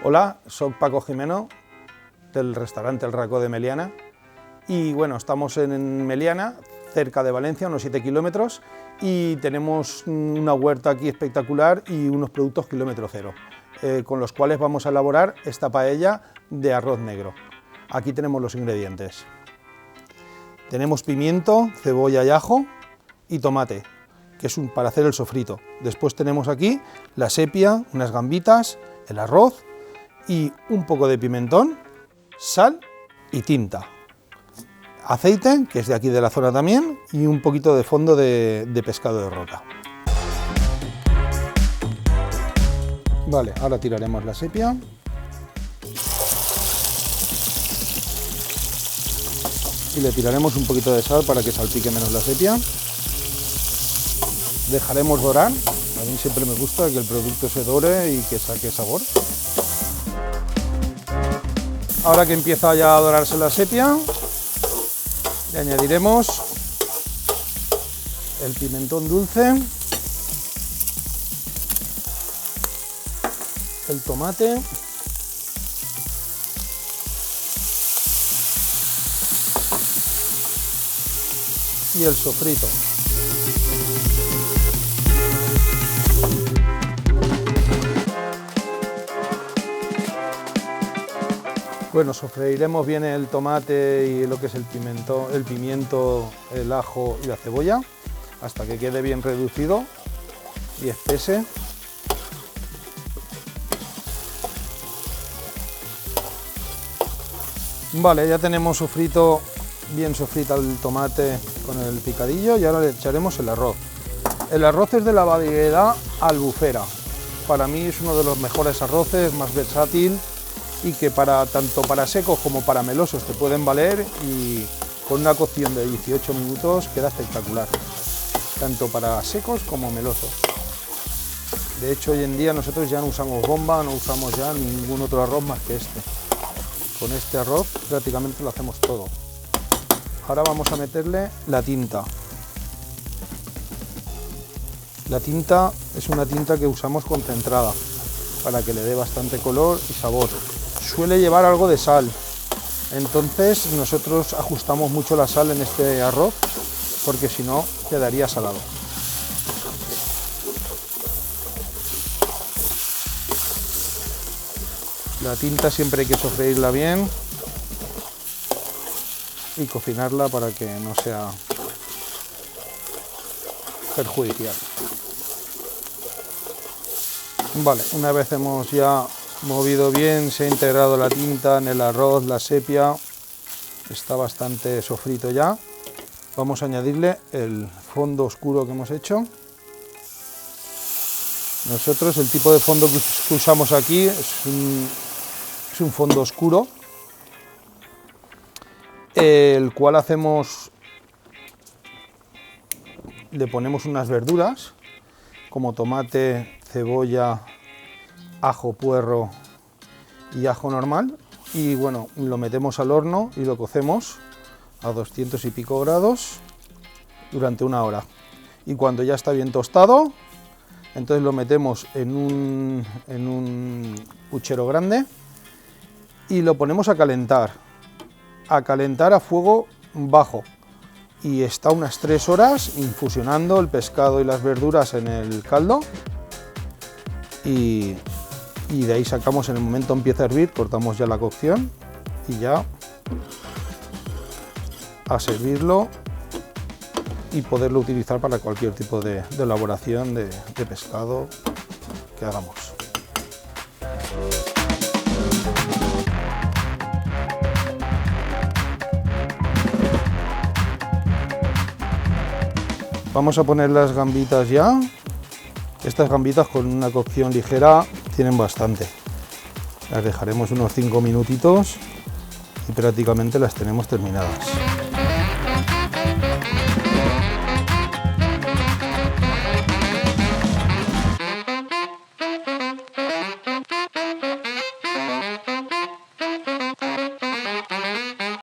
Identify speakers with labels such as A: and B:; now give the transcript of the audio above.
A: Hola, soy Paco Jimeno, del restaurante El Racó de Meliana, y bueno, estamos en Meliana, cerca de Valencia, unos 7 kilómetros, y tenemos una huerta aquí espectacular y unos productos kilómetro cero, con los cuales vamos a elaborar esta paella de arroz negro. Aquí tenemos los ingredientes. Tenemos pimiento, cebolla y ajo y tomate, que es para hacer el sofrito. Después tenemos aquí la sepia, unas gambitas, el arroz y un poco de pimentón, sal y tinta. Aceite, que es de aquí de la zona también, y un poquito de fondo de pescado de roca. Vale, ahora tiraremos la sepia. Y le tiraremos un poquito de sal para que salpique menos la sepia. Dejaremos dorar. A mí siempre me gusta que el producto se dore y que saque sabor. Ahora que empieza ya a dorarse la sepia, le añadiremos el pimentón dulce, el tomate, y el sofrito. Bueno, sofreiremos bien el tomate y lo que es el pimiento, el ajo y la cebolla, hasta que quede bien reducido y espese. Vale, ya tenemos sofrito, bien sofrito el tomate con el picadillo, y ahora le echaremos el arroz. El arroz es de la variedad albufera. Para mí es uno de los mejores arroces, más versátil, y que tanto para secos como para melosos te pueden valer, y con una cocción de 18 minutos queda espectacular, tanto para secos como melosos. De hecho, hoy en día nosotros ya no usamos bomba, no usamos ya ningún otro arroz más que este. Con este arroz prácticamente lo hacemos todo. Ahora vamos a meterle la tinta. La tinta es una tinta que usamos concentrada para que le dé bastante color y sabor. Suele llevar algo de sal, entonces nosotros ajustamos mucho la sal en este arroz, porque si no quedaría salado. La tinta siempre hay que sofreírla bien y cocinarla para que no sea perjudicial. Vale, una vez hemos ya movido bien, se ha integrado la tinta en el arroz, la sepia, está bastante sofrito ya. Vamos a añadirle el fondo oscuro que hemos hecho. Nosotros el tipo de fondo que usamos aquí es un fondo oscuro, el cual le ponemos unas verduras como tomate, cebolla, ajo puerro y ajo normal, y bueno, lo metemos al horno y lo cocemos a 200 y pico grados durante 1 hora. Y cuando ya está bien tostado, entonces lo metemos en un puchero grande y lo ponemos a calentar a fuego bajo, y está unas 3 horas infusionando el pescado y las verduras en el caldo, y de ahí sacamos, en el momento empieza a hervir, cortamos ya la cocción y ya a servirlo y poderlo utilizar para cualquier tipo de elaboración de pescado que hagamos. Vamos a poner las gambitas ya. Estas gambitas con una cocción ligera tienen bastante. Las dejaremos unos 5 minutitos y prácticamente las tenemos terminadas.